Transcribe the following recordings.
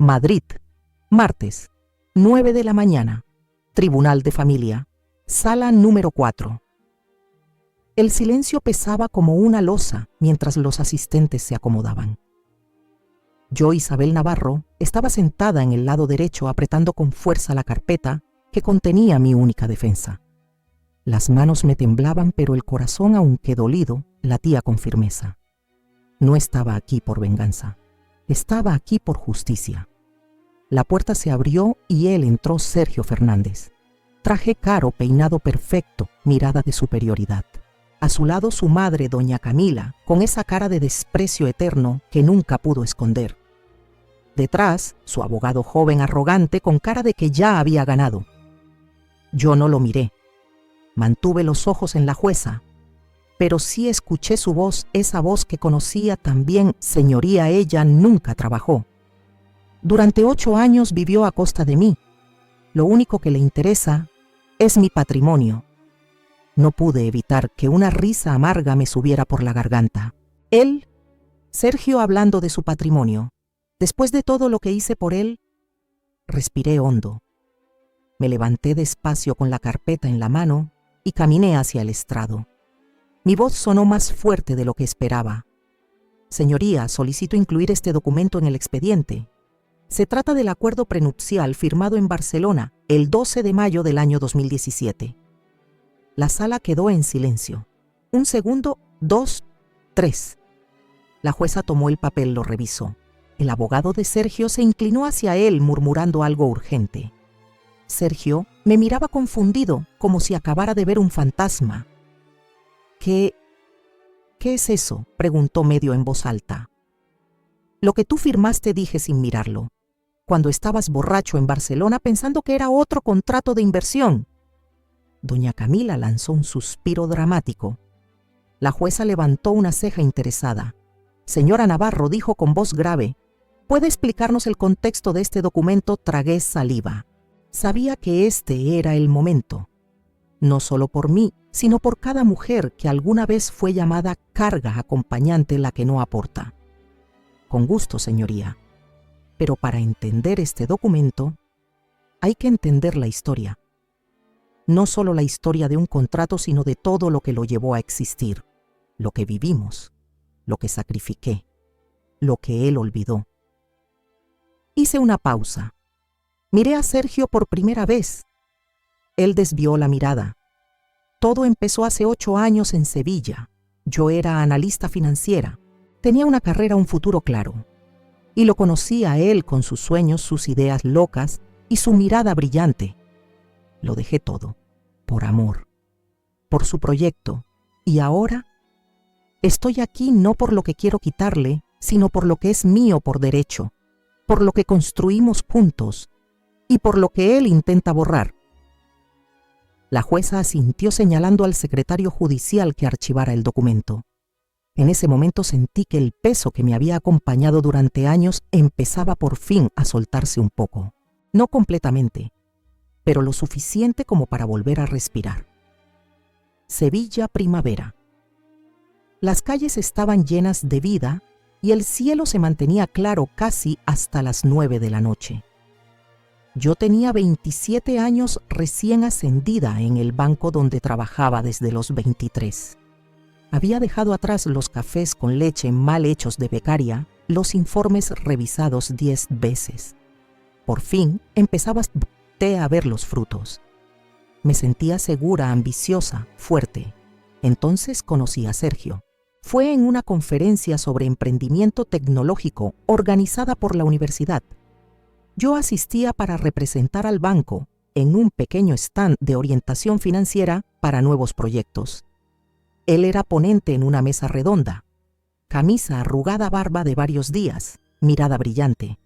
Madrid, martes, 9 de la mañana, Tribunal de Familia, sala número 4. El silencio pesaba como una losa mientras los asistentes se acomodaban. Yo, Isabel Navarro, estaba sentada en el lado derecho apretando con fuerza la carpeta que contenía mi única defensa. Las manos me temblaban, pero el corazón, aunque dolido, latía con firmeza. No estaba aquí por venganza, estaba aquí por justicia. La puerta se abrió y entró Sergio Fernández. Traje caro, peinado perfecto, mirada de superioridad. A su lado su madre, doña Camila, con esa cara de desprecio eterno que nunca pudo esconder. Detrás, su abogado joven arrogante con cara de que ya había ganado. Yo no lo miré. Mantuve los ojos en la jueza, pero sí escuché su voz, esa voz que conocía también. Señoría, ella nunca trabajó. Durante 8 años vivió a costa de mí. Lo único que le interesa es mi patrimonio. No pude evitar que una risa amarga me subiera por la garganta. Sergio, hablando de su patrimonio. Después de todo lo que hice por él, respiré hondo. Me levanté despacio con la carpeta en la mano y caminé hacia el estrado. Mi voz sonó más fuerte de lo que esperaba. Señoría, solicito incluir este documento en el expediente. Se trata del acuerdo prenupcial firmado en Barcelona el 12 de mayo del año 2017. La sala quedó en silencio. 1 segundo, 2, 3. La jueza tomó el papel, lo revisó. El abogado de Sergio se inclinó hacia él murmurando algo urgente. Sergio me miraba confundido, como si acabara de ver un fantasma. ¿Qué es eso?, preguntó medio en voz alta. Lo que tú firmaste, dije sin mirarlo, cuando estabas borracho en Barcelona pensando que era otro contrato de inversión. Doña Camila lanzó un suspiro dramático. La jueza levantó una ceja interesada. Señora Navarro, dijo con voz grave, ¿puede explicarnos el contexto de este documento? Tragué saliva. Sabía que este era el momento. No solo por mí, sino por cada mujer que alguna vez fue llamada carga acompañante, la que no aporta. Con gusto, señoría. Pero para entender este documento, hay que entender la historia. No solo la historia de un contrato, sino de todo lo que lo llevó a existir, lo que vivimos, lo que sacrifiqué, lo que él olvidó. Hice una pausa. Miré a Sergio por primera vez. Él desvió la mirada. Todo empezó hace 8 años en Sevilla. Yo era analista financiera. Tenía una carrera, un futuro claro. Y lo conocí a él con sus sueños, sus ideas locas y su mirada brillante. Lo dejé todo, por amor, por su proyecto. Y ahora estoy aquí no por lo que quiero quitarle, sino por lo que es mío por derecho, por lo que construimos juntos y por lo que él intenta borrar. La jueza asintió señalando al secretario judicial que archivara el documento. En ese momento sentí que el peso que me había acompañado durante años empezaba por fin a soltarse un poco. No completamente, pero lo suficiente como para volver a respirar. Sevilla, primavera. Las calles estaban llenas de vida y el cielo se mantenía claro casi hasta las 9 de la noche. Yo tenía 27 años, recién ascendida en el banco donde trabajaba desde los 23. Había dejado atrás los cafés con leche mal hechos de becaria, los informes revisados 10 veces. Por fin empezaba a ver los frutos. Me sentía segura, ambiciosa, fuerte. Entonces conocí a Sergio. Fue en una conferencia sobre emprendimiento tecnológico organizada por la universidad. Yo asistía para representar al banco en un pequeño stand de orientación financiera para nuevos proyectos. Él era ponente en una mesa redonda. Camisa arrugada, barba de varios días, mirada brillante.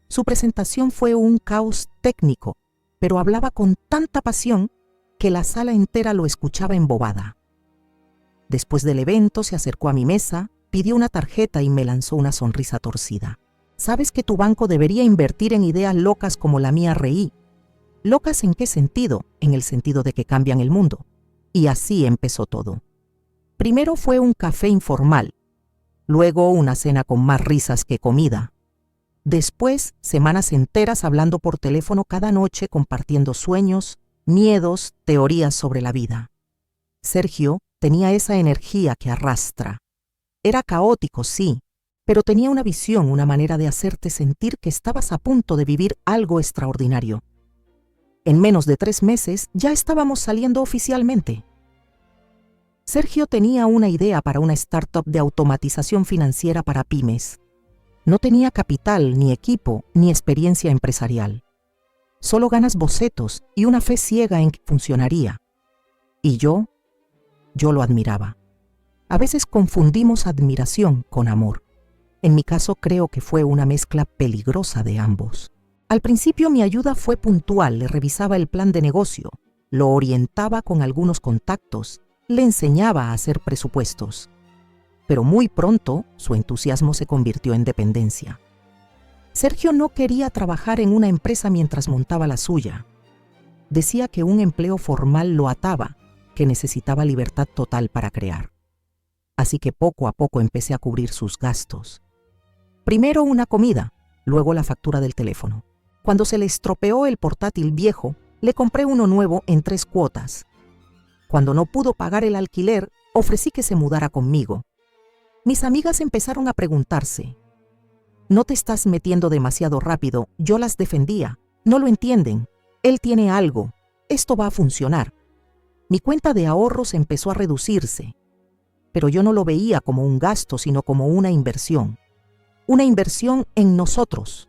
Su presentación fue un caos técnico, pero hablaba con tanta pasión que la sala entera lo escuchaba embobada. Después del evento se acercó a mi mesa, pidió una tarjeta y me lanzó una sonrisa torcida. ¿Sabes que tu banco debería invertir en ideas locas como la mía? Reí. ¿Locas en qué sentido? En el sentido de que cambian el mundo. Y así empezó todo. Primero fue un café informal, luego una cena con más risas que comida. Después, semanas enteras hablando por teléfono cada noche, compartiendo sueños, miedos, teorías sobre la vida. Sergio tenía esa energía que arrastra. Era caótico, sí, pero tenía una visión, una manera de hacerte sentir que estabas a punto de vivir algo extraordinario. En menos de 3 meses ya estábamos saliendo oficialmente. Sergio tenía una idea para una startup de automatización financiera para pymes. No tenía capital, ni equipo, ni experiencia empresarial. Solo ganas bocetos y una fe ciega en que funcionaría. Y yo lo admiraba. A veces confundimos admiración con amor. En mi caso creo que fue una mezcla peligrosa de ambos. Al principio mi ayuda fue puntual, le revisaba el plan de negocio, lo orientaba con algunos contactos, le enseñaba a hacer presupuestos. Pero muy pronto su entusiasmo se convirtió en dependencia. Sergio no quería trabajar en una empresa mientras montaba la suya. Decía que un empleo formal lo ataba, que necesitaba libertad total para crear. Así que poco a poco empecé a cubrir sus gastos. Primero una comida, luego la factura del teléfono. Cuando se le estropeó el portátil viejo, le compré uno nuevo en 3 cuotas. Cuando no pudo pagar el alquiler, ofrecí que se mudara conmigo. Mis amigas empezaron a preguntarse: «¿No te estás metiendo demasiado rápido?». Yo las defendía. «No lo entienden. Él tiene algo. Esto va a funcionar». Mi cuenta de ahorros empezó a reducirse, pero yo no lo veía como un gasto, sino como una inversión. Una inversión en nosotros,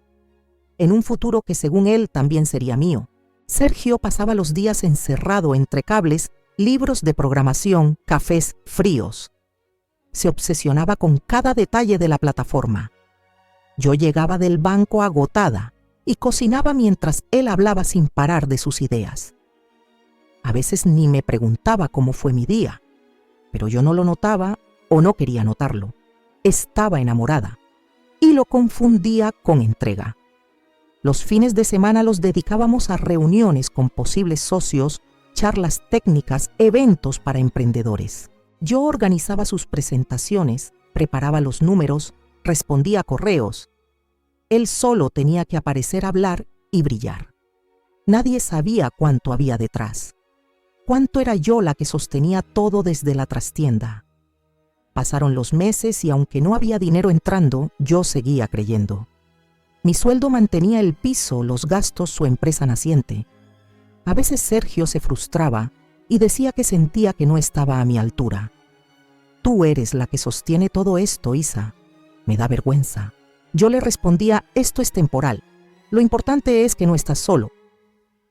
en un futuro que según él también sería mío. Sergio pasaba los días encerrado entre cables, libros de programación, cafés fríos. Se obsesionaba con cada detalle de la plataforma. Yo llegaba del banco agotada y cocinaba mientras él hablaba sin parar de sus ideas. A veces ni me preguntaba cómo fue mi día, pero yo no lo notaba o no quería notarlo. Estaba enamorada y lo confundía con entrega. Los fines de semana los dedicábamos a reuniones con posibles socios, charlas técnicas, eventos para emprendedores. Yo organizaba sus presentaciones, preparaba los números, respondía a correos. Él solo tenía que aparecer, hablar y brillar. Nadie sabía cuánto había detrás. Cuánto era yo la que sostenía todo desde la trastienda. Pasaron los meses y aunque no había dinero entrando, yo seguía creyendo. Mi sueldo mantenía el piso, los gastos su empresa naciente. A veces Sergio se frustraba y decía que sentía que no estaba a mi altura. «Tú eres la que sostiene todo esto, Isa. Me da vergüenza». Yo le respondía: «Esto es temporal. Lo importante es que no estás solo».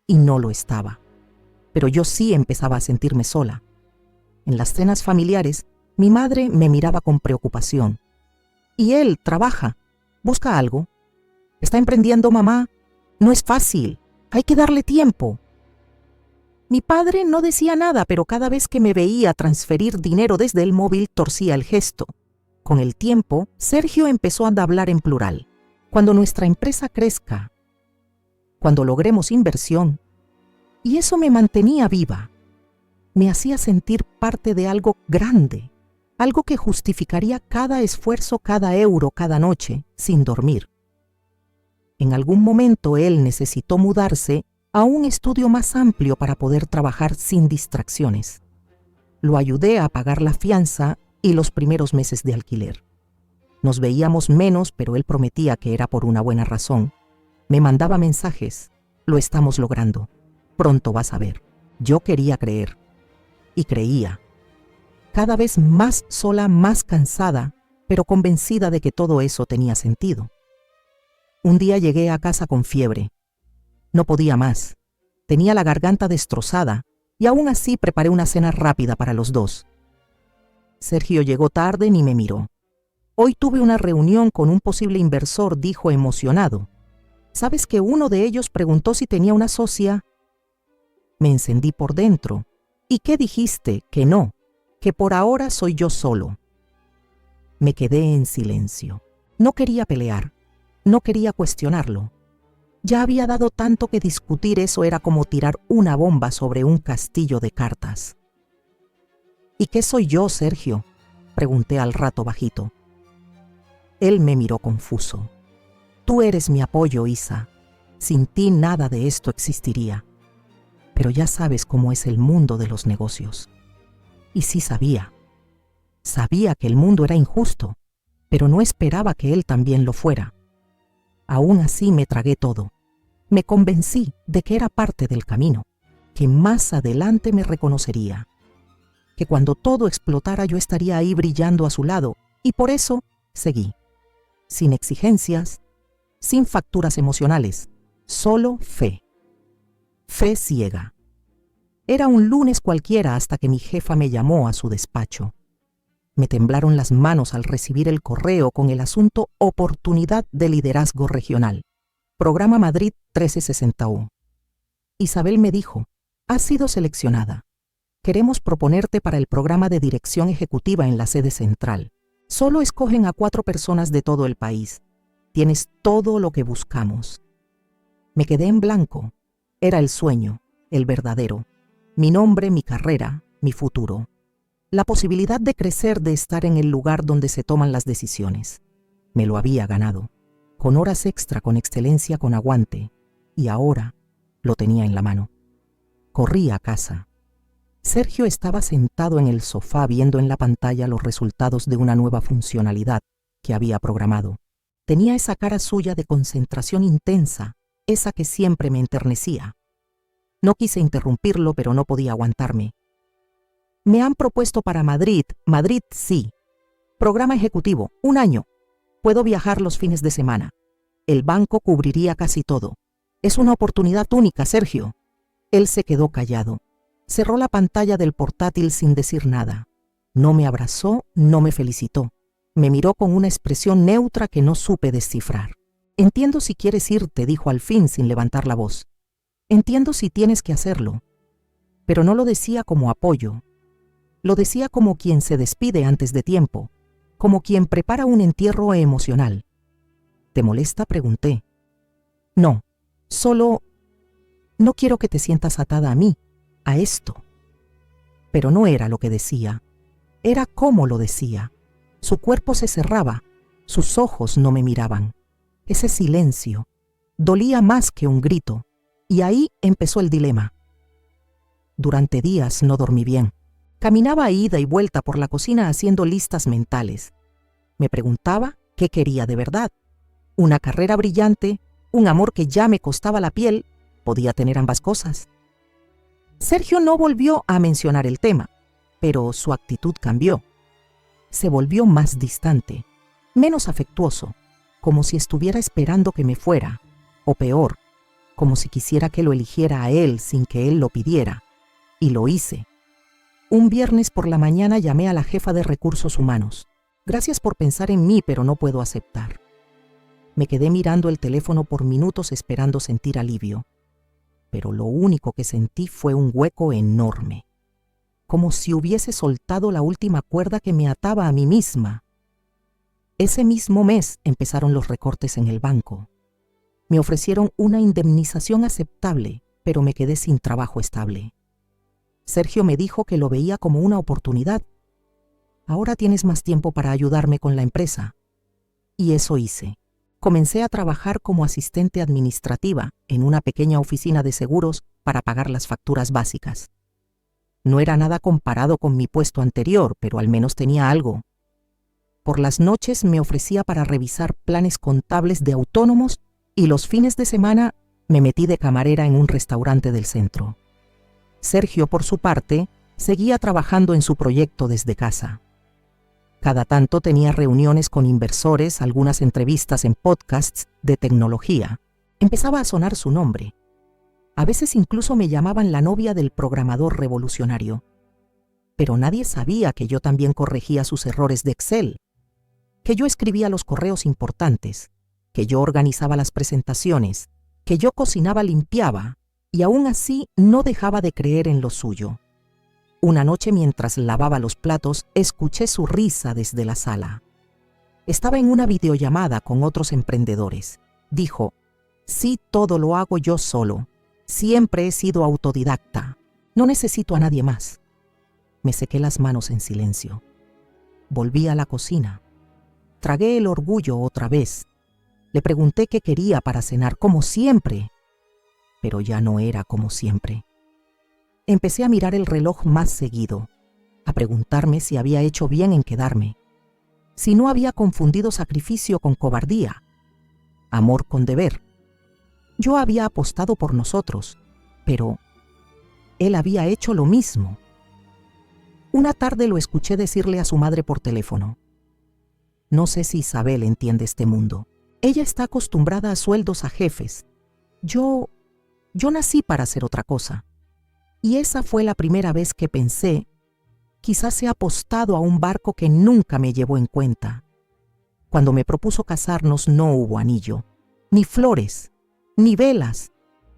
Y no lo estaba. Pero yo sí empezaba a sentirme sola. En las cenas familiares, mi madre me miraba con preocupación. «¿Y él trabaja? ¿Busca algo? ¿Está emprendiendo, mamá? No es fácil. Hay que darle tiempo». Mi padre no decía nada, pero cada vez que me veía transferir dinero desde el móvil torcía el gesto. Con el tiempo, Sergio empezó a hablar en plural. «Cuando nuestra empresa crezca, cuando logremos inversión». Y eso me mantenía viva. Me hacía sentir parte de algo grande, algo que justificaría cada esfuerzo, cada euro, cada noche, sin dormir. En algún momento él necesitó mudarse a un estudio más amplio para poder trabajar sin distracciones. Lo ayudé a pagar la fianza y los primeros meses de alquiler. Nos veíamos menos, pero él prometía que era por una buena razón. Me mandaba mensajes: «Lo estamos logrando. Pronto vas a ver». Yo quería creer. Y creía. Cada vez más sola, más cansada, pero convencida de que todo eso tenía sentido. Un día llegué a casa con fiebre. No podía más. Tenía la garganta destrozada y aún así preparé una cena rápida para los dos. Sergio llegó tarde ni me miró. «Hoy tuve una reunión con un posible inversor», dijo emocionado. «¿Sabes que uno de ellos preguntó si tenía una socia?» Me encendí por dentro. «¿Y qué dijiste? Que no, que por ahora soy yo solo». Me quedé en silencio. No quería pelear, no quería cuestionarlo. Ya había dado tanto que discutir eso era como tirar una bomba sobre un castillo de cartas. «¿Y qué soy yo, Sergio?», pregunté al rato bajito. Él me miró confuso. Tú eres mi apoyo, Isa. Sin ti nada de esto existiría. Pero ya sabes cómo es el mundo de los negocios. Y sí sabía. Sabía que el mundo era injusto, pero no esperaba que él también lo fuera. Aún así me tragué todo. Me convencí de que era parte del camino, que más adelante me reconocería, que cuando todo explotara yo estaría ahí brillando a su lado, y por eso seguí. Sin exigencias, sin facturas emocionales, solo fe. Fe ciega. Era un lunes cualquiera hasta que mi jefa me llamó a su despacho. Me temblaron las manos al recibir el correo con el asunto Oportunidad de Liderazgo Regional. Programa Madrid 1361. Isabel me dijo, has sido seleccionada. Queremos proponerte para el programa de dirección ejecutiva en la sede central. Solo escogen a 4 personas de todo el país. Tienes todo lo que buscamos. Me quedé en blanco. Era el sueño, el verdadero. Mi nombre, mi carrera, mi futuro. La posibilidad de crecer, de estar en el lugar donde se toman las decisiones. Me lo había ganado, con horas extra, con excelencia, con aguante, y ahora lo tenía en la mano. Corrí a casa. Sergio estaba sentado en el sofá viendo en la pantalla los resultados de una nueva funcionalidad que había programado. Tenía esa cara suya de concentración intensa, esa que siempre me enternecía. No quise interrumpirlo, pero no podía aguantarme. Me han propuesto para Madrid, Madrid sí. Programa ejecutivo, 1 año. Puedo viajar los fines de semana. El banco cubriría casi todo. Es una oportunidad única, Sergio. Él se quedó callado. Cerró la pantalla del portátil sin decir nada. No me abrazó, no me felicitó. Me miró con una expresión neutra que no supe descifrar. Entiendo si quieres irte, dijo al fin sin levantar la voz. Entiendo si tienes que hacerlo. Pero no lo decía como apoyo. Lo decía como quien se despide antes de tiempo, como quien prepara un entierro emocional. ¿Te molesta?, pregunté. No, solo no quiero que te sientas atada a mí, a esto. Pero no era lo que decía, era cómo lo decía. Su cuerpo se cerraba, sus ojos no me miraban. Ese silencio dolía más que un grito, y ahí empezó el dilema. Durante días no dormí bien. Caminaba ida y vuelta por la cocina haciendo listas mentales. Me preguntaba qué quería de verdad. Una carrera brillante, un amor que ya me costaba la piel, podía tener ambas cosas. Sergio no volvió a mencionar el tema, pero su actitud cambió. Se volvió más distante, menos afectuoso, como si estuviera esperando que me fuera, o peor, como si quisiera que lo eligiera a él sin que él lo pidiera. Y lo hice. Un viernes por la mañana llamé a la jefa de recursos humanos. Gracias por pensar en mí, pero no puedo aceptar. Me quedé mirando el teléfono por minutos esperando sentir alivio. Pero lo único que sentí fue un hueco enorme. Como si hubiese soltado la última cuerda que me ataba a mí misma. Ese mismo mes empezaron los recortes en el banco. Me ofrecieron una indemnización aceptable, pero me quedé sin trabajo estable. Sergio me dijo que lo veía como una oportunidad. Ahora tienes más tiempo para ayudarme con la empresa. Y eso hice. Comencé a trabajar como asistente administrativa en una pequeña oficina de seguros para pagar las facturas básicas. No era nada comparado con mi puesto anterior, pero al menos tenía algo. Por las noches me ofrecía para revisar planes contables de autónomos y los fines de semana me metí de camarera en un restaurante del centro. Sergio, por su parte, seguía trabajando en su proyecto desde casa. Cada tanto tenía reuniones con inversores, algunas entrevistas en podcasts de tecnología. Empezaba a sonar su nombre. A veces incluso me llamaban la novia del programador revolucionario. Pero nadie sabía que yo también corregía sus errores de Excel, que yo escribía los correos importantes, que yo organizaba las presentaciones, que yo cocinaba, limpiaba, y aún así no dejaba de creer en lo suyo. Una noche mientras lavaba los platos, escuché su risa desde la sala. Estaba en una videollamada con otros emprendedores. Dijo, sí, todo lo hago yo solo. Siempre he sido autodidacta. No necesito a nadie más. Me sequé las manos en silencio. Volví a la cocina. Tragué el orgullo otra vez. Le pregunté qué quería para cenar, como siempre, pero ya no era como siempre. Empecé a mirar el reloj más seguido, a preguntarme si había hecho bien en quedarme, si no había confundido sacrificio con cobardía, amor con deber. Yo había apostado por nosotros, pero él había hecho lo mismo. Una tarde lo escuché decirle a su madre por teléfono: no sé si Isabel entiende este mundo. Ella está acostumbrada a sueldos a jefes. Yo nací para hacer otra cosa. Y esa fue la primera vez que pensé, quizás he apostado a un barco que nunca me llevó en cuenta. Cuando me propuso casarnos no hubo anillo, ni flores, ni velas,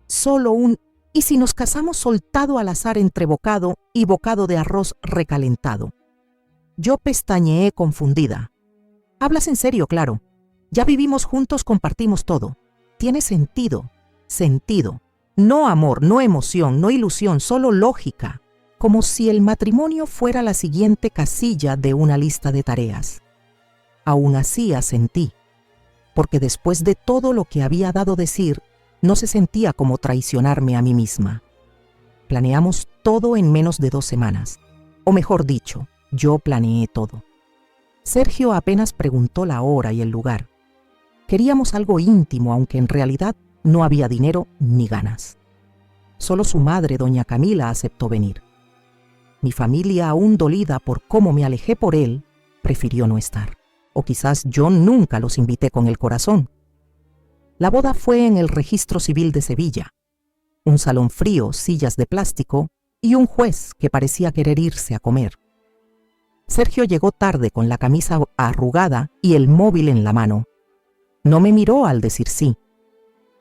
solo un «¿y si nos casamos?» soltado al azar entre bocado y bocado de arroz recalentado. Yo pestañeé confundida. «¿Hablas en serio, claro? Ya vivimos juntos, compartimos todo. Tiene sentido, sentido. No amor, no emoción, no ilusión, solo lógica. Como si el matrimonio fuera la siguiente casilla de una lista de tareas». Aún así asentí, porque después de todo lo que había dado decir, no se sentía como traicionarme a mí misma. Planeamos todo en menos de 2 semanas. O mejor dicho, yo planeé todo. Sergio apenas preguntó la hora y el lugar. Queríamos algo íntimo, aunque en realidad no había dinero ni ganas. Solo su madre, doña Camila, aceptó venir. Mi familia, aún dolida por cómo me alejé por él, prefirió no estar. O quizás yo nunca los invité con el corazón. La boda fue en el Registro Civil de Sevilla. Un salón frío, sillas de plástico y un juez que parecía querer irse a comer. Sergio llegó tarde con la camisa arrugada y el móvil en la mano. No me miró al decir sí.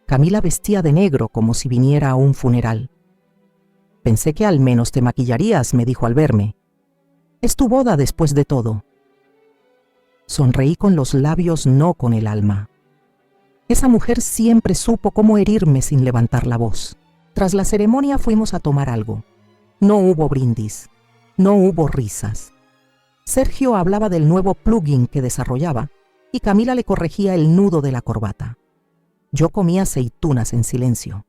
Camila vestía de negro como si viniera a un funeral. «Pensé que al menos te maquillarías», me dijo al verme. «Es tu boda después de todo». Sonreí con los labios, no con el alma. Esa mujer siempre supo cómo herirme sin levantar la voz. Tras la ceremonia fuimos a tomar algo. No hubo brindis, no hubo risas. Sergio hablaba del nuevo plugin que desarrollaba y Camila le corregía el nudo de la corbata. Yo comía aceitunas en silencio.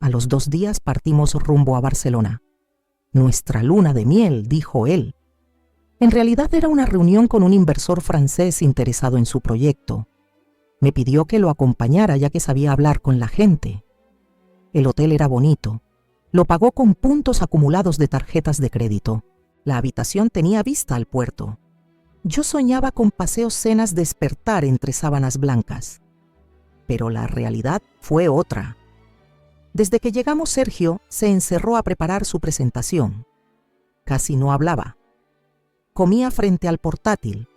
A los 2 días partimos rumbo a Barcelona. «Nuestra luna de miel», dijo él. En realidad era una reunión con un inversor francés interesado en su proyecto. Me pidió que lo acompañara ya que sabía hablar con la gente. El hotel era bonito. Lo pagó con puntos acumulados de tarjetas de crédito. La habitación tenía vista al puerto. Yo soñaba con paseos, cenas, despertar entre sábanas blancas. Pero la realidad fue otra. Desde que llegamos, Sergio se encerró a preparar su presentación. Casi no hablaba. Comía frente al portátil.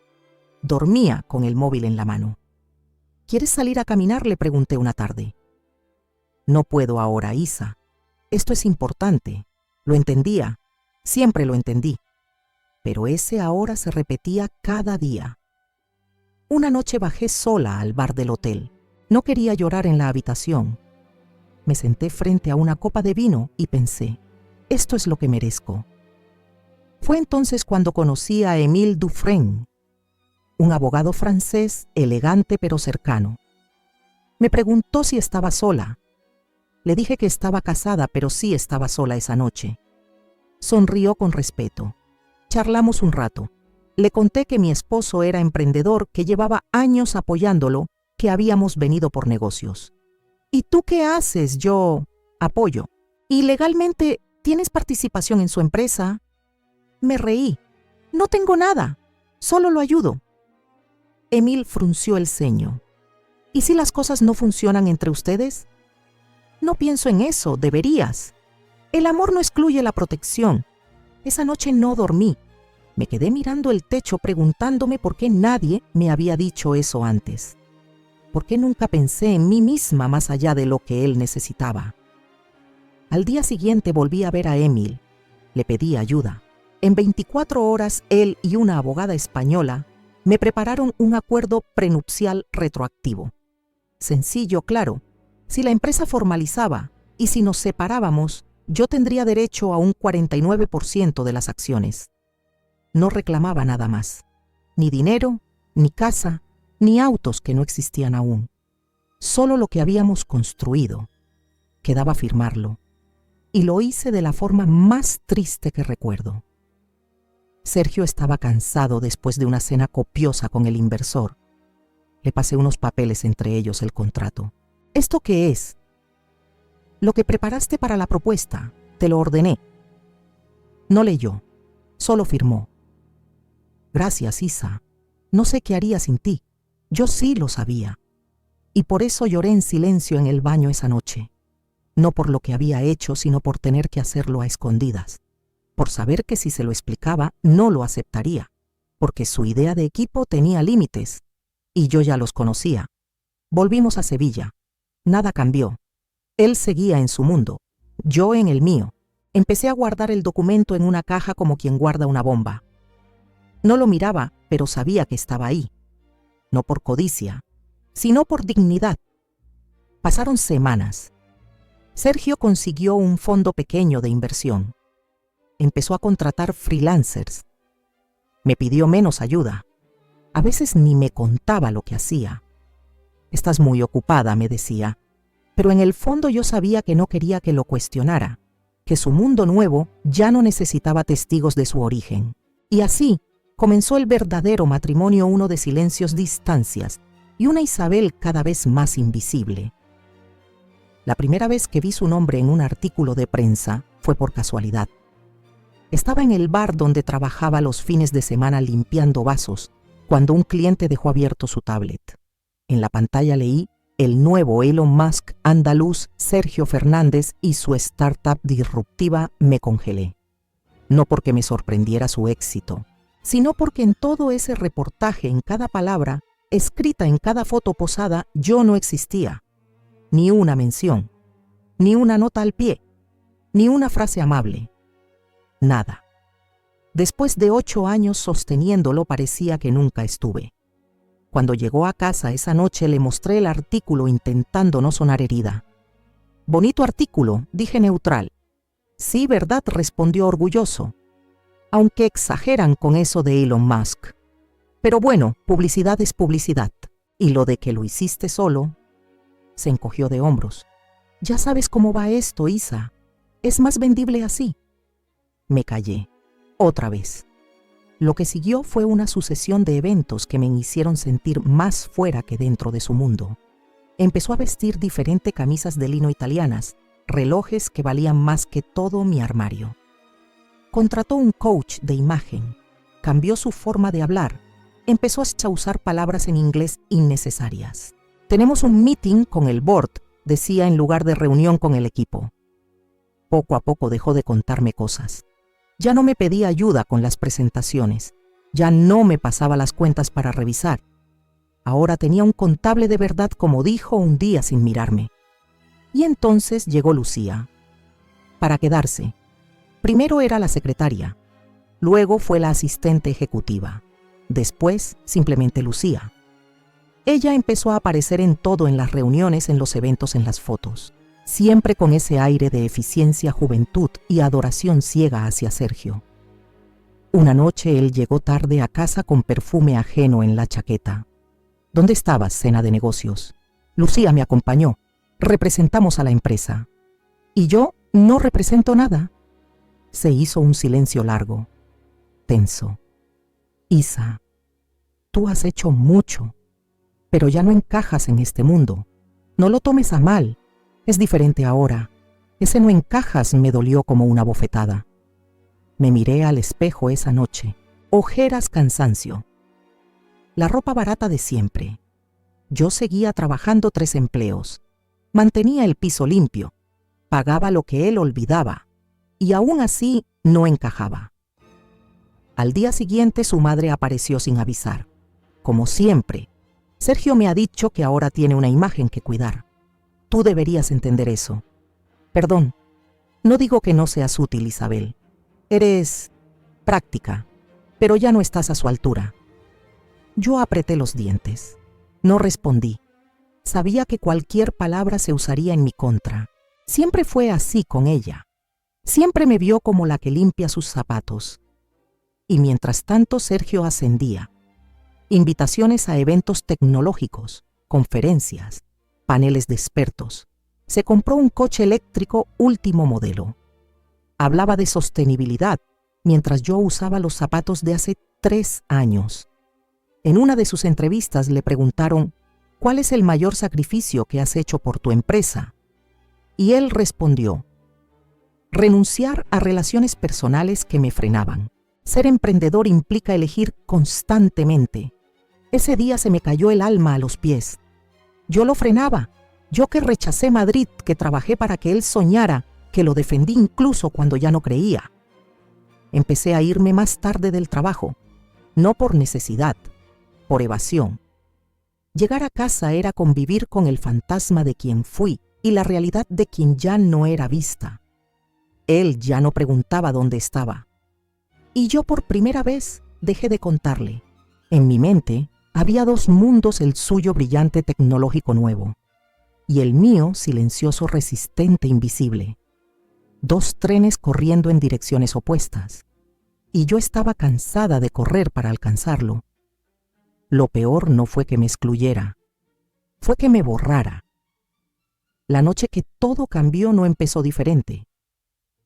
Dormía con el móvil en la mano. «¿Quieres salir a caminar?», le pregunté una tarde. «No puedo ahora, Isa. Esto es importante». Lo entendía. Siempre lo entendí. Pero ese ahora se repetía cada día. Una noche bajé sola al bar del hotel. No quería llorar en la habitación. Me senté frente a una copa de vino y pensé, esto es lo que merezco. Fue entonces cuando conocí a Émile Dufresne, un abogado francés elegante pero cercano. Me preguntó si estaba sola. Le dije que estaba casada, pero sí estaba sola esa noche. Sonrió con respeto. Charlamos un rato. Le conté que mi esposo era emprendedor, que llevaba años apoyándolo, que habíamos venido por negocios. «¿Y tú qué haces?». «Yo apoyo». «¿Y legalmente tienes participación en su empresa?». Me reí. «No tengo nada, solo lo ayudo». Émile frunció el ceño. «¿Y si las cosas no funcionan entre ustedes?». «No pienso en eso, deberías. El amor no excluye la protección». Esa noche no dormí. Me quedé mirando el techo preguntándome por qué nadie me había dicho eso antes. ¿Por qué nunca pensé en mí misma más allá de lo que él necesitaba? Al día siguiente volví a ver a Émile. Le pedí ayuda. En 24 horas, él y una abogada española me prepararon un acuerdo prenupcial retroactivo. Sencillo, claro. Si la empresa formalizaba y si nos separábamos, yo tendría derecho a un 49% de las acciones. No reclamaba nada más. Ni dinero, ni casa, ni autos que no existían aún, solo lo que habíamos construido. Quedaba firmarlo, y lo hice de la forma más triste que recuerdo. Sergio estaba cansado después de una cena copiosa con el inversor. Le pasé unos papeles, entre ellos el contrato. ¿Esto qué es? Lo que preparaste para la propuesta. Te lo ordené. No leyó, solo firmó. Gracias, Isa. No sé qué haría sin ti. Yo sí lo sabía. Y por eso lloré en silencio en el baño esa noche. No por lo que había hecho, sino por tener que hacerlo a escondidas. Por saber que si se lo explicaba, no lo aceptaría. Porque su idea de equipo tenía límites. Y yo ya los conocía. Volvimos a Sevilla. Nada cambió. Él seguía en su mundo, yo en el mío. Empecé a guardar el documento en una caja como quien guarda una bomba. No lo miraba, pero sabía que estaba ahí. No por codicia, sino por dignidad. Pasaron semanas. Sergio consiguió un fondo pequeño de inversión. Empezó a contratar freelancers. Me pidió menos ayuda. A veces ni me contaba lo que hacía. Estás muy ocupada, me decía. Pero en el fondo yo sabía que no quería que lo cuestionara, que su mundo nuevo ya no necesitaba testigos de su origen. Y así comenzó el verdadero matrimonio, uno de silencios, distancias, y una Isabel cada vez más invisible. La primera vez que vi su nombre en un artículo de prensa fue por casualidad. Estaba en el bar donde trabajaba los fines de semana limpiando vasos, cuando un cliente dejó abierto su tablet. En la pantalla leí: el nuevo Elon Musk andaluz Sergio Fernández y su startup disruptiva. Me congelé. No porque me sorprendiera su éxito, sino porque en todo ese reportaje, en cada palabra, escrita en cada foto posada, yo no existía. Ni una mención, ni una nota al pie, ni una frase amable. Nada. Después de 8 años sosteniéndolo, parecía que nunca estuve. Cuando llegó a casa esa noche le mostré el artículo intentando no sonar herida. Bonito artículo, dije neutral. Sí, ¿verdad?, respondió orgulloso. Aunque exageran con eso de Elon Musk. Pero bueno, publicidad es publicidad. Y lo de que lo hiciste solo... Se encogió de hombros. Ya sabes cómo va esto, Isa. Es más vendible así. Me callé. Otra vez. Lo que siguió fue una sucesión de eventos que me hicieron sentir más fuera que dentro de su mundo. Empezó a vestir diferentes camisas de lino italianas, relojes que valían más que todo mi armario. Contrató un coach de imagen, cambió su forma de hablar, empezó a usar palabras en inglés innecesarias. Tenemos un meeting con el board, decía en lugar de reunión con el equipo. Poco a poco dejó de contarme cosas. Ya no me pedía ayuda con las presentaciones, ya no me pasaba las cuentas para revisar. Ahora tenía un contable de verdad, como dijo un día sin mirarme. Y entonces llegó Lucía, para quedarse. Primero era la secretaria, luego fue la asistente ejecutiva, después simplemente Lucía. Ella empezó a aparecer en todo, en las reuniones, en los eventos, en las fotos. Siempre con ese aire de eficiencia, juventud y adoración ciega hacia Sergio. Una noche él llegó tarde a casa con perfume ajeno en la chaqueta. ¿Dónde estabas, cena de negocios? Lucía me acompañó. Representamos a la empresa. ¿Y yo no represento nada? Se hizo un silencio largo, tenso. Isa, tú has hecho mucho, pero ya no encajas en este mundo. No lo tomes a mal. Es diferente ahora. Ese no encajas me dolió como una bofetada. Me miré al espejo esa noche. Ojeras, cansancio. La ropa barata de siempre. Yo seguía trabajando 3 empleos. Mantenía el piso limpio. Pagaba lo que él olvidaba. Y aún así no encajaba. Al día siguiente su madre apareció sin avisar. Como siempre, Sergio me ha dicho que ahora tiene una imagen que cuidar. Tú deberías entender eso. Perdón, no digo que no seas útil, Isabel. Eres práctica, pero ya no estás a su altura. Yo apreté los dientes. No respondí. Sabía que cualquier palabra se usaría en mi contra. Siempre fue así con ella. Siempre me vio como la que limpia sus zapatos. Y mientras tanto Sergio ascendía. invitaciones a eventos tecnológicos, conferencias, paneles de expertos. Se compró un coche eléctrico último modelo. Hablaba de sostenibilidad, mientras yo usaba los zapatos de hace 3 años. En una de sus entrevistas le preguntaron, ¿cuál es el mayor sacrificio que has hecho por tu empresa? Y él respondió, renunciar a relaciones personales que me frenaban. Ser emprendedor implica elegir constantemente. Ese día se me cayó el alma a los pies. Yo lo frenaba. Yo que rechacé Madrid, que trabajé para que él soñara, que lo defendí incluso cuando ya no creía. Empecé a irme más tarde del trabajo, no por necesidad, por evasión. Llegar a casa era convivir con el fantasma de quien fui y la realidad de quien ya no era vista. Él ya no preguntaba dónde estaba. Y yo por primera vez dejé de contarle. En mi mente había 2 mundos, el suyo brillante tecnológico nuevo, y el mío silencioso, resistente, invisible. 2 trenes corriendo en direcciones opuestas. Y yo estaba cansada de correr para alcanzarlo. Lo peor no fue que me excluyera, fue que me borrara. La noche que todo cambió no empezó diferente.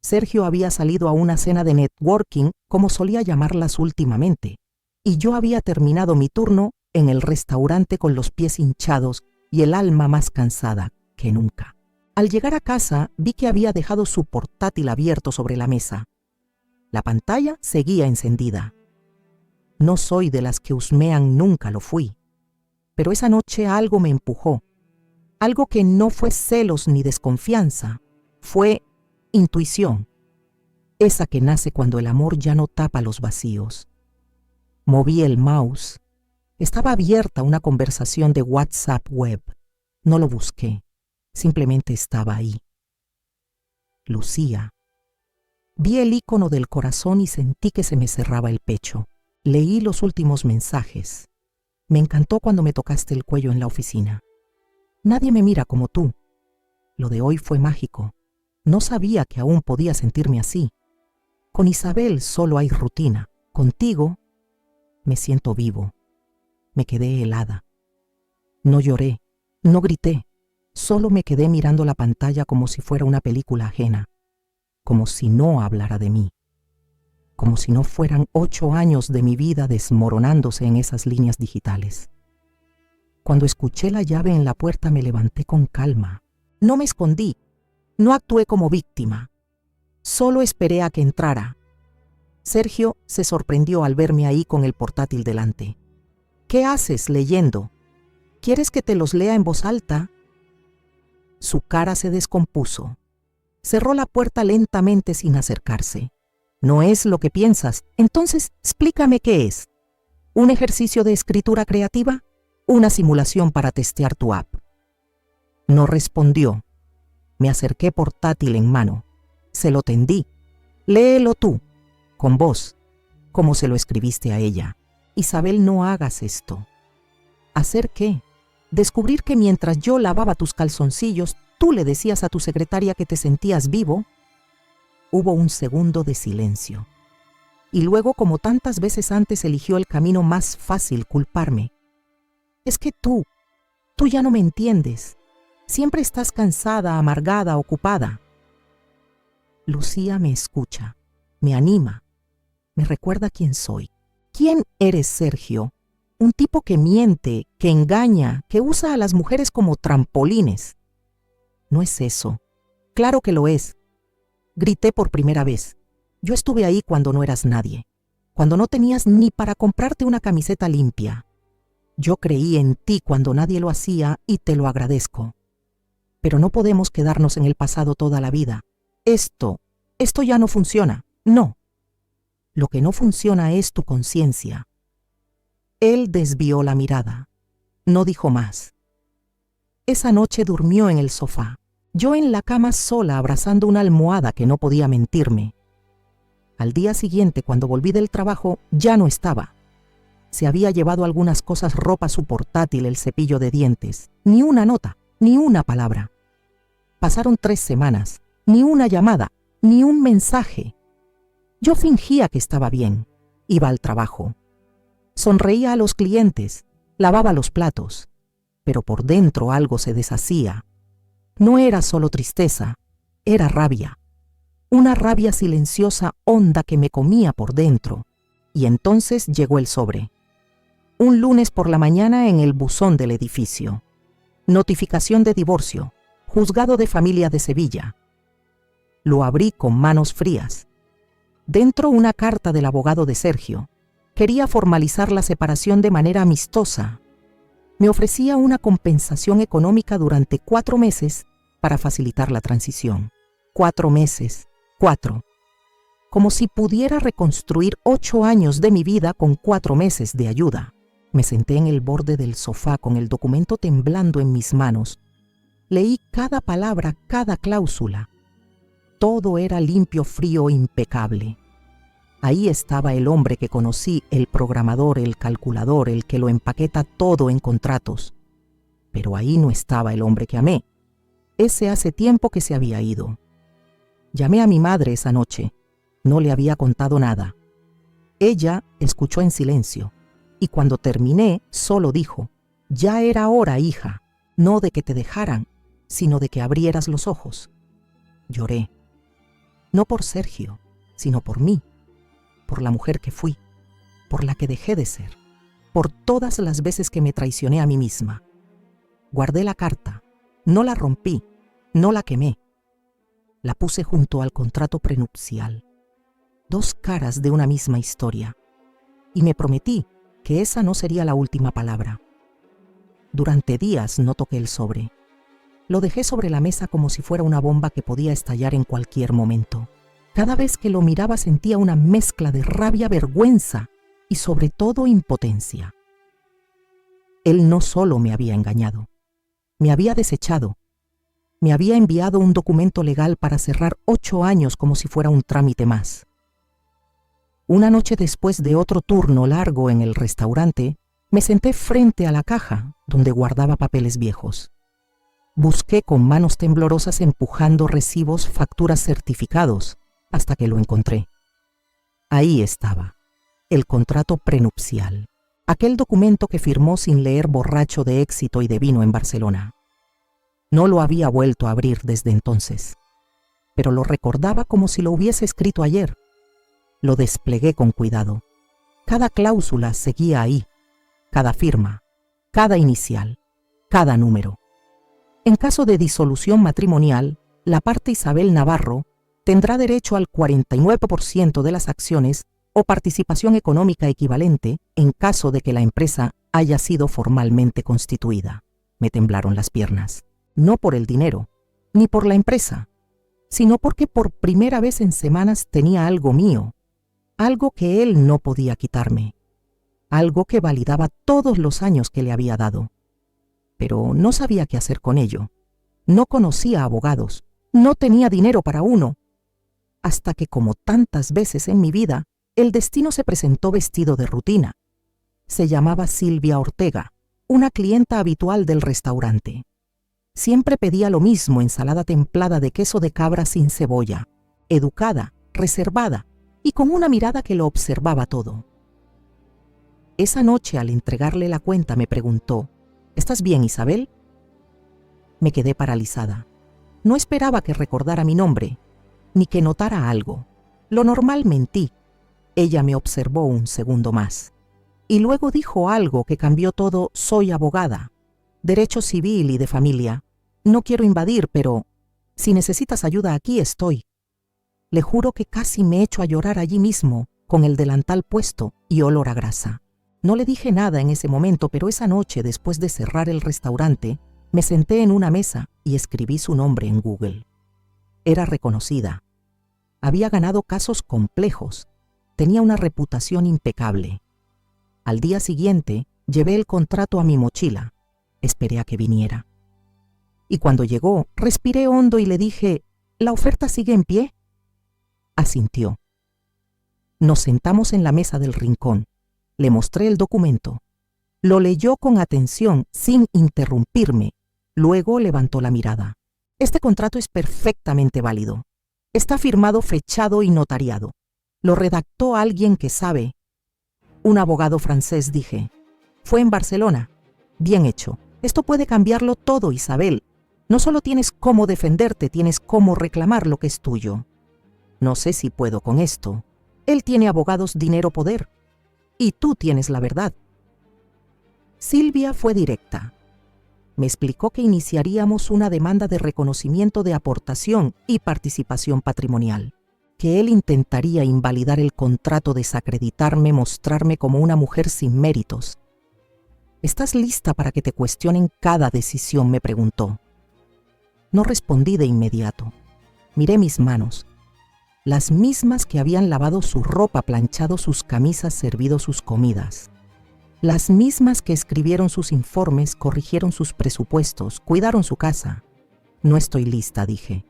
Sergio había salido a una cena de networking, como solía llamarlas últimamente, y yo había terminado mi turno en el restaurante con los pies hinchados y el alma más cansada que nunca. Al llegar a casa vi que había dejado su portátil abierto sobre la mesa. La pantalla seguía encendida. No soy de las que husmean, nunca lo fui. Pero esa noche algo me empujó. Algo que no fue celos ni desconfianza. Fue intuición. Esa que nace cuando el amor ya no tapa los vacíos. Moví el mouse. Estaba abierta una conversación de WhatsApp web. No lo busqué. Simplemente estaba ahí. Lucía. Vi el icono del corazón y sentí que se me cerraba el pecho. Leí los últimos mensajes. Me encantó cuando me tocaste el cuello en la oficina. Nadie me mira como tú. Lo de hoy fue mágico. No sabía que aún podía sentirme así. Con Isabel solo hay rutina. Contigo me siento vivo. Me quedé helada. No lloré, no grité. Solo me quedé mirando la pantalla como si fuera una película ajena. Como si no hablara de mí. Como si no fueran 8 años de mi vida desmoronándose en esas líneas digitales. Cuando escuché la llave en la puerta me levanté con calma. No me escondí, no actué como víctima. Solo esperé a que entrara. Sergio se sorprendió al verme ahí con el portátil delante. ¿Qué haces leyendo? ¿Quieres que te los lea en voz alta? Su cara se descompuso. Cerró la puerta lentamente sin acercarse. ¿No es lo que piensas? Entonces, explícame qué es. ¿Un ejercicio de escritura creativa? ¿Una simulación para testear tu app? No respondió. Me acerqué portátil en mano. Se lo tendí. Léelo tú, con voz, como se lo escribiste a ella. Isabel, no hagas esto. ¿Hacer qué? Descubrir que mientras yo lavaba tus calzoncillos, tú le decías a tu secretaria que te sentías vivo. Hubo un segundo de silencio. Y luego, como tantas veces antes, eligió el camino más fácil, culparme. Es que tú ya no me entiendes. Siempre estás cansada, amargada, ocupada. Lucía me escucha, me anima, me recuerda quién soy. ¿Quién eres, Sergio? Un tipo que miente, que engaña, que usa a las mujeres como trampolines. No es eso. Claro que lo es. Grité por primera vez. Yo estuve ahí cuando no eras nadie, cuando no tenías ni para comprarte una camiseta limpia. Yo creí en ti cuando nadie lo hacía y te lo agradezco. Pero no podemos quedarnos en el pasado toda la vida. Esto ya no funciona. No. Lo que no funciona es tu conciencia. Él desvió la mirada. No dijo más. Esa noche durmió en el sofá. Yo en la cama sola abrazando una almohada que no podía mentirme. Al día siguiente, cuando volví del trabajo, ya no estaba. Se había llevado algunas cosas, ropa, su portátil, el cepillo de dientes. Ni una nota, ni una palabra. Pasaron 3 semanas, ni una llamada, ni un mensaje. Yo fingía que estaba bien. Iba al trabajo. Sonreía a los clientes, lavaba los platos, pero por dentro algo se deshacía. No era solo tristeza, era rabia. Una rabia silenciosa, honda, que me comía por dentro. Y entonces llegó el sobre. Un lunes por la mañana en el buzón del edificio. Notificación de divorcio. Juzgado de Familia de Sevilla. Lo abrí con manos frías. Dentro una carta del abogado de Sergio. Quería formalizar la separación de manera amistosa. Me ofrecía una compensación económica durante 4 meses para facilitar la transición. 4 meses. 4. Como si pudiera reconstruir 8 años de mi vida con 4 meses de ayuda. Me senté en el borde del sofá con el documento temblando en mis manos. Leí cada palabra, cada cláusula. Todo era limpio, frío, impecable. Ahí estaba el hombre que conocí, el programador, el calculador, el que lo empaqueta todo en contratos. Pero ahí no estaba el hombre que amé. Ese hace tiempo que se había ido. Llamé a mi madre esa noche. No le había contado nada. Ella escuchó en silencio, y cuando terminé, solo dijo: «Ya era hora, hija, no de que te dejaran, sino de que abrieras los ojos». Lloré. No por Sergio, sino por mí, por la mujer que fui, por la que dejé de ser, por todas las veces que me traicioné a mí misma. Guardé la carta, no la rompí, no la quemé. La puse junto al contrato prenupcial. 2 caras de una misma historia. Y me prometí que esa no sería la última palabra. Durante días no toqué el sobre. Lo dejé sobre la mesa como si fuera una bomba que podía estallar en cualquier momento. Cada vez que lo miraba sentía una mezcla de rabia, vergüenza y sobre todo impotencia. Él no solo me había engañado, me había desechado. Me había enviado un documento legal para cerrar 8 años como si fuera un trámite más. Una noche después de otro turno largo en el restaurante, me senté frente a la caja donde guardaba papeles viejos. Busqué con manos temblorosas empujando recibos, facturas, certificados, hasta que lo encontré. Ahí estaba, el contrato prenupcial, aquel documento que firmó sin leer, borracho de éxito y de vino en Barcelona. No lo había vuelto a abrir desde entonces, pero lo recordaba como si lo hubiese escrito ayer. Lo desplegué con cuidado. Cada cláusula seguía ahí, cada firma, cada inicial, cada número. En caso de disolución matrimonial, la parte Isabel Navarro tendrá derecho al 49% de las acciones o participación económica equivalente en caso de que la empresa haya sido formalmente constituida. Me temblaron las piernas. No por el dinero, ni por la empresa, sino porque por primera vez en semanas tenía algo mío, algo que él no podía quitarme, algo que validaba todos los años que le había dado. Pero no sabía qué hacer con ello. No conocía abogados, no tenía dinero para uno, hasta que, como tantas veces en mi vida, el destino se presentó vestido de rutina. Se llamaba Silvia Ortega, una clienta habitual del restaurante. Siempre pedía lo mismo: ensalada templada de queso de cabra sin cebolla, educada, reservada y con una mirada que lo observaba todo. Esa noche, al entregarle la cuenta, me preguntó: «¿Estás bien, Isabel?». Me quedé paralizada. No esperaba que recordara mi nombre, ni que notara algo. Lo normal, mentí. Ella me observó un segundo más. Y luego dijo algo que cambió todo: «Soy abogada. Derecho civil y de familia. No quiero invadir, pero si necesitas ayuda, aquí estoy». Le juro que casi me echo a llorar allí mismo, con el delantal puesto y olor a grasa. No le dije nada en ese momento, pero esa noche, después de cerrar el restaurante, me senté en una mesa y escribí su nombre en Google. Era reconocida. Había ganado casos complejos. Tenía una reputación impecable. Al día siguiente, llevé el contrato a mi mochila. Esperé a que viniera. Y cuando llegó, respiré hondo y le dije: «¿La oferta sigue en pie?». Asintió. Nos sentamos en la mesa del rincón. Le mostré el documento. Lo leyó con atención, sin interrumpirme. Luego levantó la mirada. «Este contrato es perfectamente válido. Está firmado, fechado y notariado. Lo redactó alguien que sabe». Un abogado francés, dije. Fue en Barcelona. Bien hecho. Esto puede cambiarlo todo, Isabel. No solo tienes cómo defenderte, tienes cómo reclamar lo que es tuyo. No sé si puedo con esto. Él tiene abogados, dinero, poder. Y tú tienes la verdad. Silvia fue directa. Me explicó que iniciaríamos una demanda de reconocimiento de aportación y participación patrimonial, que él intentaría invalidar el contrato, desacreditarme, mostrarme como una mujer sin méritos. ¿Estás lista para que te cuestionen cada decisión?, me preguntó. No respondí de inmediato. Miré mis manos, las mismas que habían lavado su ropa, planchado sus camisas, servido sus comidas. Las mismas que escribieron sus informes, corrigieron sus presupuestos, cuidaron su casa. No estoy lista, dije,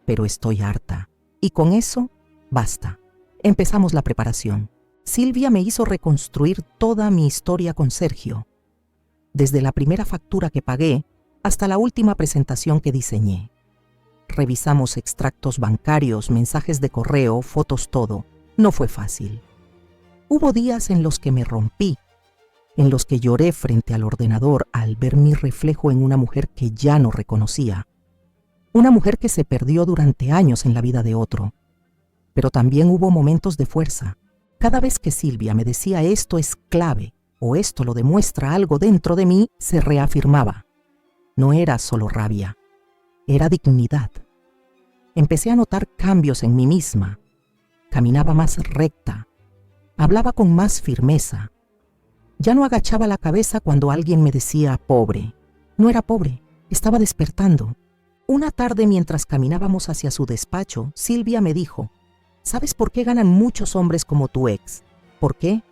pero estoy harta. Y con eso, basta. Empezamos la preparación. Silvia me hizo reconstruir toda mi historia con Sergio, desde la primera factura que pagué hasta la última presentación que diseñé. Revisamos extractos bancarios, mensajes de correo, fotos, todo. No fue fácil. Hubo días en los que me rompí, en los que lloré frente al ordenador al ver mi reflejo en una mujer que ya no reconocía. Una mujer que se perdió durante años en la vida de otro. Pero también hubo momentos de fuerza. Cada vez que Silvia me decía esto es clave o esto lo demuestra algo dentro de mí, se reafirmaba. No era solo rabia, era dignidad. Empecé a notar cambios en mí misma. Caminaba más recta, hablaba con más firmeza. Ya no agachaba la cabeza cuando alguien me decía pobre. No era pobre, estaba despertando. Una tarde, mientras caminábamos hacia su despacho, Silvia me dijo: ¿sabes por qué ganan muchos hombres como tu ex? ¿Por qué?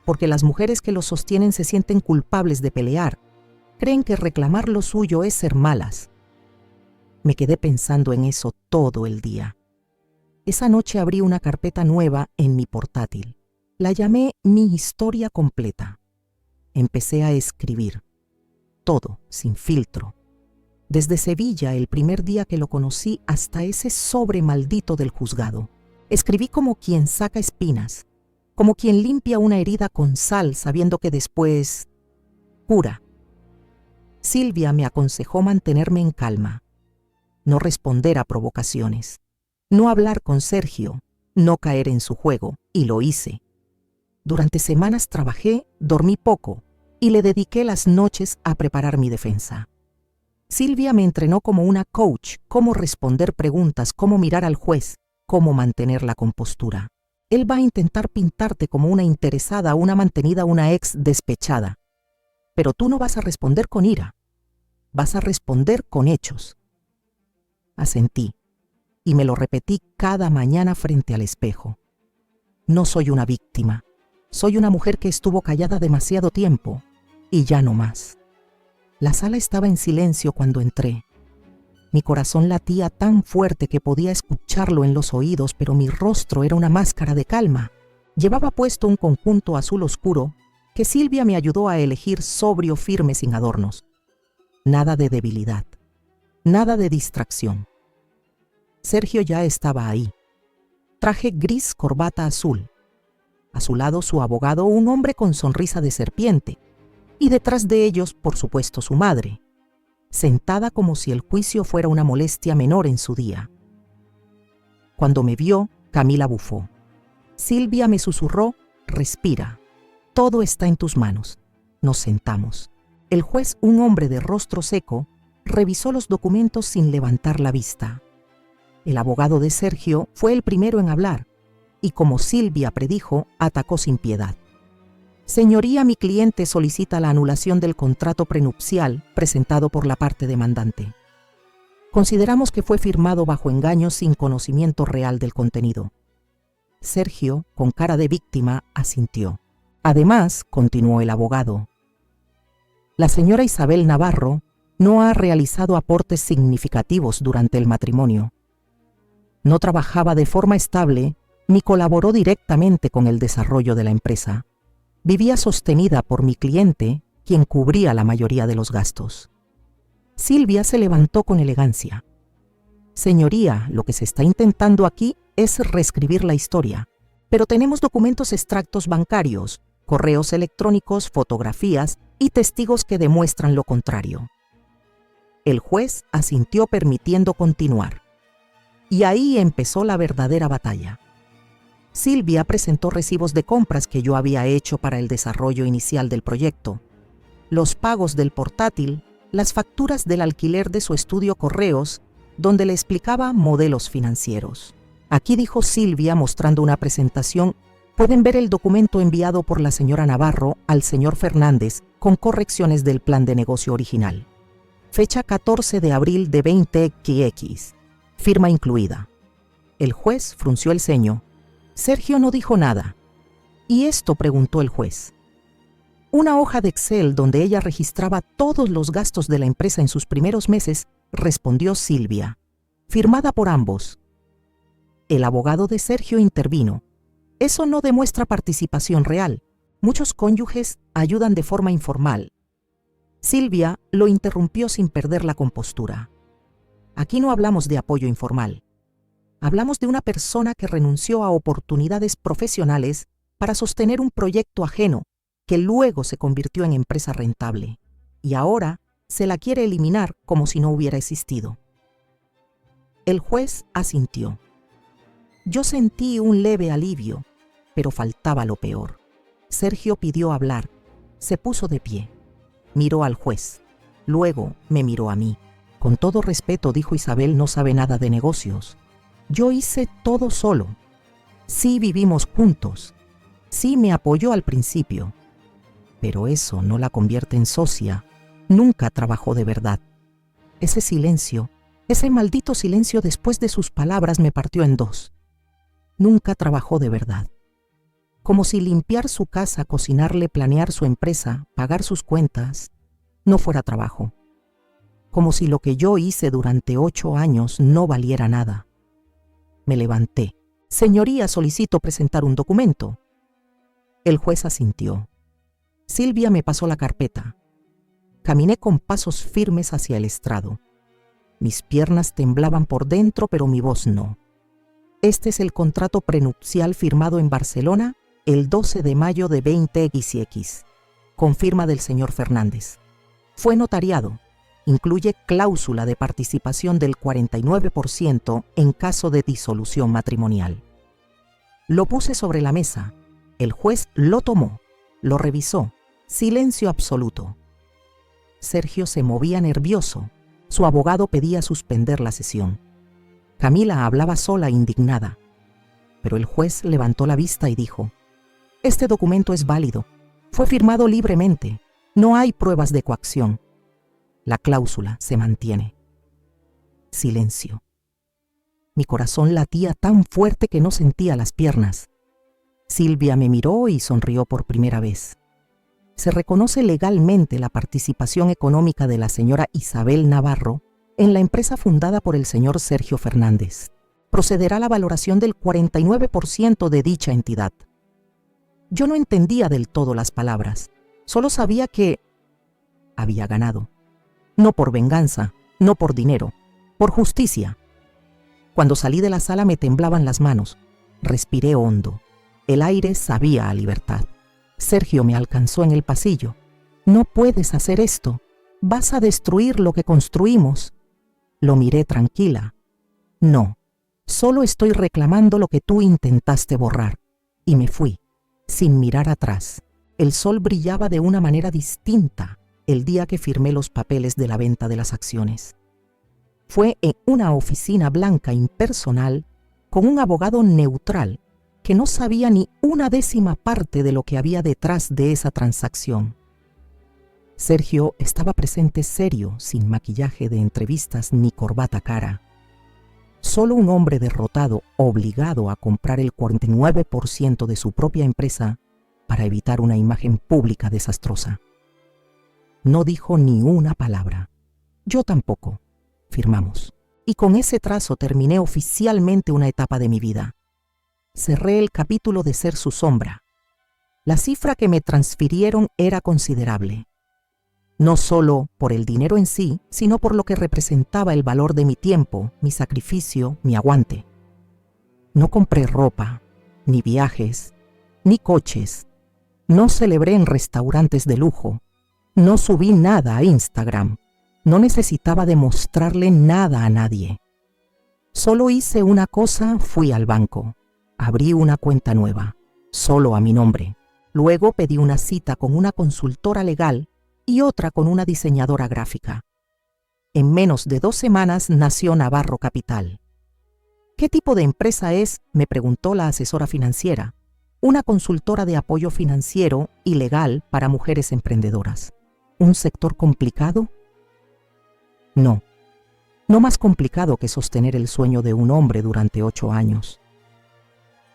Porque las mujeres que los sostienen se sienten culpables de pelear. Creen que reclamar lo suyo es ser malas. Me quedé pensando en eso todo el día. Esa noche abrí una carpeta nueva en mi portátil. La llamé Mi Historia Completa. Empecé a escribir. Todo, sin filtro. Desde Sevilla, el primer día que lo conocí, hasta ese sobre maldito del juzgado. Escribí como quien saca espinas, como quien limpia una herida con sal sabiendo que después cura. Silvia me aconsejó mantenerme en calma, no responder a provocaciones, no hablar con Sergio, no caer en su juego, y lo hice. Durante semanas trabajé, dormí poco y le dediqué las noches a preparar mi defensa. Silvia me entrenó como una coach, cómo responder preguntas, cómo mirar al juez, cómo mantener la compostura. Él va a intentar pintarte como una interesada, una mantenida, una ex despechada. Pero tú no vas a responder con ira, vas a responder con hechos. Asentí y me lo repetí cada mañana frente al espejo. No soy una víctima, soy una mujer que estuvo callada demasiado tiempo y ya no más. La sala estaba en silencio cuando entré. Mi corazón latía tan fuerte que podía escucharlo en los oídos, pero mi rostro era una máscara de calma. Llevaba puesto un conjunto azul oscuro que Silvia me ayudó a elegir, sobrio, firme, sin adornos. Nada de debilidad, nada de distracción. Sergio ya estaba ahí. Traje gris, corbata azul. A su lado su abogado, un hombre con sonrisa de serpiente. Y detrás de ellos, por supuesto, su madre, sentada como si el juicio fuera una molestia menor en su día. Cuando me vio, Camila bufó. Silvia me susurró: respira, todo está en tus manos. Nos sentamos. El juez, un hombre de rostro seco, revisó los documentos sin levantar la vista. El abogado de Sergio fue el primero en hablar, y como Silvia predijo, atacó sin piedad. Señoría, mi cliente solicita la anulación del contrato prenupcial presentado por la parte demandante. Consideramos que fue firmado bajo engaño sin conocimiento real del contenido. Sergio, con cara de víctima, asintió. Además, continuó el abogado, la señora Isabel Navarro no ha realizado aportes significativos durante el matrimonio. No trabajaba de forma estable ni colaboró directamente con el desarrollo de la empresa. Vivía sostenida por mi cliente, quien cubría la mayoría de los gastos. Silvia se levantó con elegancia. Señoría, lo que se está intentando aquí es reescribir la historia. pero tenemos documentos extractos bancarios, correos electrónicos, fotografías y testigos que demuestran lo contrario. El juez asintió permitiendo continuar. Y ahí empezó la verdadera batalla. Silvia presentó recibos de compras que yo había hecho para el desarrollo inicial del proyecto, los pagos del portátil, las facturas del alquiler de su estudio Correos, donde le explicaba modelos financieros. Aquí dijo Silvia mostrando una presentación. Pueden ver el documento enviado por la señora Navarro al señor Fernández con correcciones del plan de negocio original. Fecha 14 de abril de 20XX. Firma incluida. El juez frunció el ceño. Sergio no dijo nada. ¿Y esto?, preguntó el juez. Una hoja de Excel donde ella registraba todos los gastos de la empresa en sus primeros meses, respondió Silvia, firmada por ambos. El abogado de Sergio intervino. Eso no demuestra participación real. Muchos cónyuges ayudan de forma informal. Silvia lo interrumpió sin perder la compostura. Aquí no hablamos de apoyo informal. Hablamos de una persona que renunció a oportunidades profesionales para sostener un proyecto ajeno que luego se convirtió en empresa rentable. Y ahora se la quiere eliminar como si no hubiera existido. El juez asintió. Yo sentí un leve alivio, pero faltaba lo peor. Sergio pidió hablar. Se puso de pie. Miró al juez. Luego me miró a mí. Con todo respeto, dijo Isabel, no sabe nada de negocios. Yo hice todo solo. Sí vivimos juntos. Sí me apoyó al principio. Pero eso no la convierte en socia. Nunca trabajó de verdad. Ese silencio, ese maldito silencio después de sus palabras me partió en dos. Nunca trabajó de verdad. Como si limpiar su casa, cocinarle, planear su empresa, pagar sus cuentas, no fuera trabajo. Como si lo que yo hice durante 8 años no valiera nada. Me levanté. Señoría, solicito presentar un documento. El juez asintió. Silvia me pasó la carpeta. Caminé con pasos firmes hacia el estrado. Mis piernas temblaban por dentro, pero mi voz no. Este es el contrato prenupcial firmado en Barcelona el 12 de mayo de 20XX, con firma del señor Fernández. Fue notariado. Incluye cláusula de participación del 49% en caso de disolución matrimonial. Lo puse sobre la mesa. El juez lo tomó, lo revisó. Silencio absoluto. Sergio se movía nervioso. Su abogado pedía suspender la sesión. Camila hablaba sola, indignada. Pero el juez levantó la vista y dijo: «Este documento es válido. Fue firmado libremente. No hay pruebas de coacción. La cláusula se mantiene». Silencio. Mi corazón latía tan fuerte que no sentía las piernas. Silvia me miró y sonrió por primera vez. Se reconoce legalmente la participación económica de la señora Isabel Navarro en la empresa fundada por el señor Sergio Fernández. Procederá la valoración del 49% de dicha entidad. Yo no entendía del todo las palabras. Solo sabía que había ganado. No por venganza, no por dinero, por justicia. Cuando salí de la sala me temblaban las manos. Respiré hondo. El aire sabía a libertad. Sergio me alcanzó en el pasillo. «No puedes hacer esto. Vas a destruir lo que construimos». Lo miré tranquila. «No, solo estoy reclamando lo que tú intentaste borrar». Y me fui, sin mirar atrás. El sol brillaba de una manera distinta el día que firmé los papeles de la venta de las acciones. Fue en una oficina blanca impersonal con un abogado neutral que no sabía ni una décima parte de lo que había detrás de esa transacción. Sergio estaba presente serio, sin maquillaje de entrevistas ni corbata cara. Solo un hombre derrotado, obligado a comprar el 49% de su propia empresa para evitar una imagen pública desastrosa. No dijo ni una palabra. Yo tampoco. Firmamos. Y con ese trazo terminé oficialmente una etapa de mi vida. Cerré el capítulo de ser su sombra. La cifra que me transfirieron era considerable. No solo por el dinero en sí, sino por lo que representaba el valor de mi tiempo, mi sacrificio, mi aguante. No compré ropa, ni viajes, ni coches. No celebré en restaurantes de lujo. No subí nada a Instagram. No necesitaba demostrarle nada a nadie. Solo hice una cosa, fui al banco. Abrí una cuenta nueva, solo a mi nombre. Luego pedí una cita con una consultora legal y otra con una diseñadora gráfica. En menos de 2 semanas nació Navarro Capital. ¿Qué tipo de empresa es?, me preguntó la asesora financiera. Una consultora de apoyo financiero y legal para mujeres emprendedoras. ¿Un sector complicado? No, no más complicado que sostener el sueño de un hombre durante 8 años.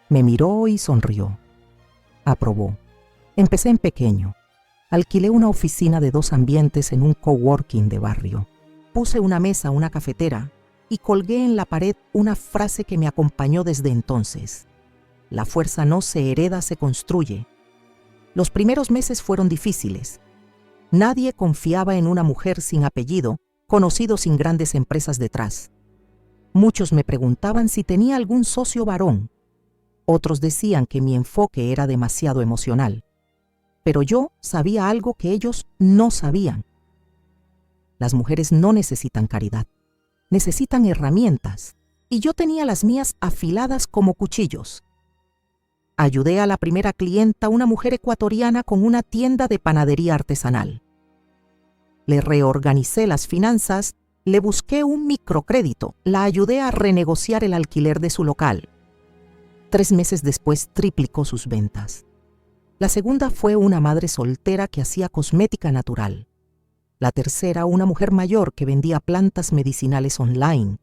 Me miró y sonrió. Aprobó. Empecé en pequeño. Alquilé una oficina de 2 ambientes en un coworking de barrio. Puse una mesa, una cafetera y colgué en la pared una frase que me acompañó desde entonces. La fuerza no se hereda, se construye. Los primeros meses fueron difíciles. Nadie confiaba en una mujer sin apellido, conocido sin grandes empresas detrás. Muchos me preguntaban si tenía algún socio varón. Otros decían que mi enfoque era demasiado emocional. Pero yo sabía algo que ellos no sabían. Las mujeres no necesitan caridad, necesitan herramientas, y yo tenía las mías afiladas como cuchillos. Ayudé a la primera clienta, una mujer ecuatoriana con una tienda de panadería artesanal. Le reorganicé las finanzas, le busqué un microcrédito, la ayudé a renegociar el alquiler de su local. 3 meses después triplicó sus ventas. La segunda fue una madre soltera que hacía cosmética natural. La tercera, una mujer mayor que vendía plantas medicinales online.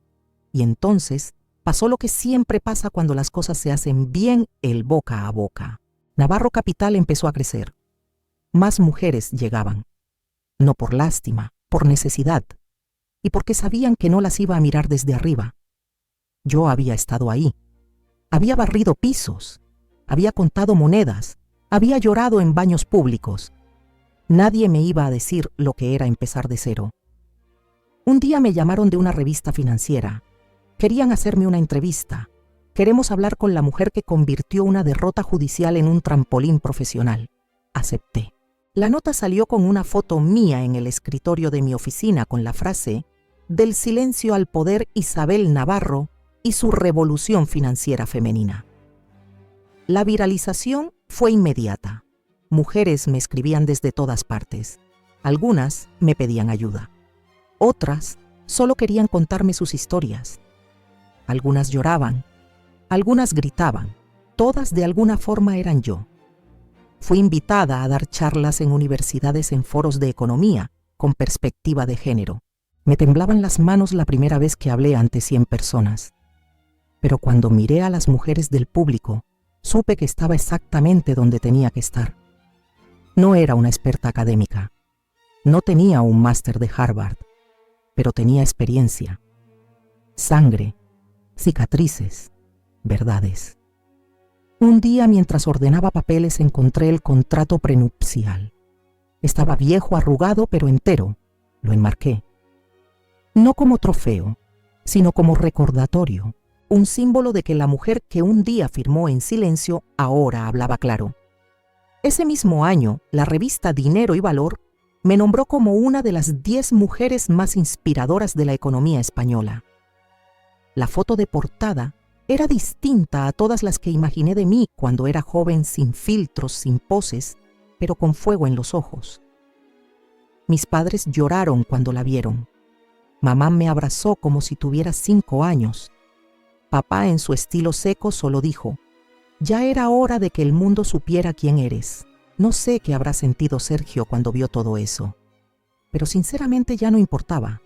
Y entonces pasó lo que siempre pasa cuando las cosas se hacen bien, el boca a boca. Navarro Capital empezó a crecer. Más mujeres llegaban. No por lástima, por necesidad. Y porque sabían que no las iba a mirar desde arriba. Yo había estado ahí. Había barrido pisos. Había contado monedas. Había llorado en baños públicos. Nadie me iba a decir lo que era empezar de cero. Un día me llamaron de una revista financiera. Querían hacerme una entrevista. Queremos hablar con la mujer que convirtió una derrota judicial en un trampolín profesional. Acepté. La nota salió con una foto mía en el escritorio de mi oficina con la frase «Del silencio al poder, Isabel Navarro y su revolución financiera femenina». La viralización fue inmediata. Mujeres me escribían desde todas partes. Algunas me pedían ayuda. Otras solo querían contarme sus historias. Algunas lloraban, algunas gritaban. Todas de alguna forma eran yo. Fui invitada a dar charlas en universidades en foros de economía con perspectiva de género. Me temblaban las manos la primera vez que hablé ante 100 personas. Pero cuando miré a las mujeres del público, supe que estaba exactamente donde tenía que estar. No era una experta académica. No tenía un máster de Harvard, pero tenía experiencia, sangre, cicatrices, verdades. Un día, mientras ordenaba papeles, encontré el contrato prenupcial. Estaba viejo, arrugado, pero entero. Lo enmarqué. No como trofeo, sino como recordatorio, un símbolo de que la mujer que un día firmó en silencio ahora hablaba claro. Ese mismo año, la revista Dinero y Valor me nombró como una de las 10 mujeres más inspiradoras de la economía española. La foto de portada era distinta a todas las que imaginé de mí cuando era joven, sin filtros, sin poses, pero con fuego en los ojos. Mis padres lloraron cuando la vieron. Mamá me abrazó como si tuviera 5 años. Papá, en su estilo seco, solo dijo: «Ya era hora de que el mundo supiera quién eres». No sé qué habrá sentido Sergio cuando vio todo eso, pero sinceramente ya no importaba.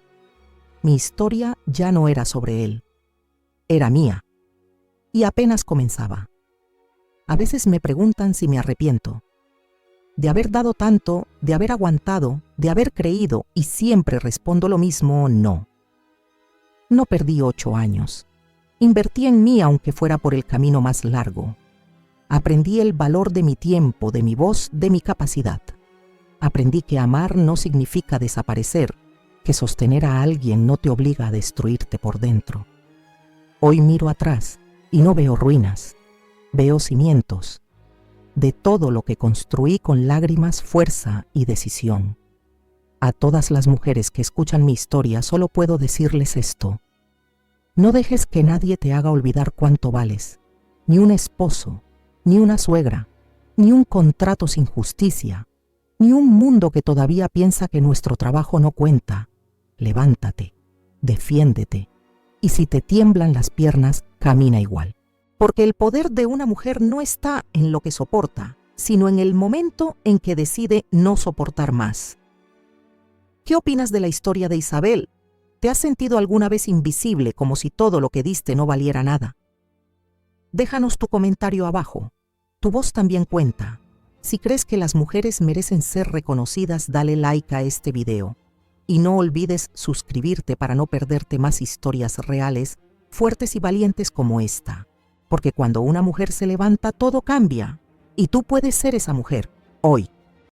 Mi historia ya no era sobre él, era mía, y apenas comenzaba. A veces me preguntan si me arrepiento de haber dado tanto, de haber aguantado, de haber creído, y siempre respondo lo mismo: no. No perdí 8 años. Invertí en mí aunque fuera por el camino más largo. Aprendí el valor de mi tiempo, de mi voz, de mi capacidad. Aprendí que amar no significa desaparecer, que sostener a alguien no te obliga a destruirte por dentro. Hoy miro atrás y no veo ruinas, Veo cimientos de todo lo que construí con lágrimas, fuerza y decisión. A todas las mujeres que escuchan mi historia solo puedo decirles esto: no dejes que nadie te haga olvidar cuánto vales, ni un esposo, ni una suegra, ni un contrato sin justicia, ni un mundo que todavía piensa que nuestro trabajo no cuenta. Levántate, defiéndete, y si te tiemblan las piernas, camina igual. Porque el poder de una mujer no está en lo que soporta, sino en el momento en que decide no soportar más. ¿Qué opinas de la historia de Isabel? ¿Te has sentido alguna vez invisible, como si todo lo que diste no valiera nada? Déjanos tu comentario abajo. Tu voz también cuenta. Si crees que las mujeres merecen ser reconocidas, dale like a este video. Y no olvides suscribirte para no perderte más historias reales, fuertes y valientes como esta. Porque cuando una mujer se levanta, todo cambia. Y tú puedes ser esa mujer, hoy.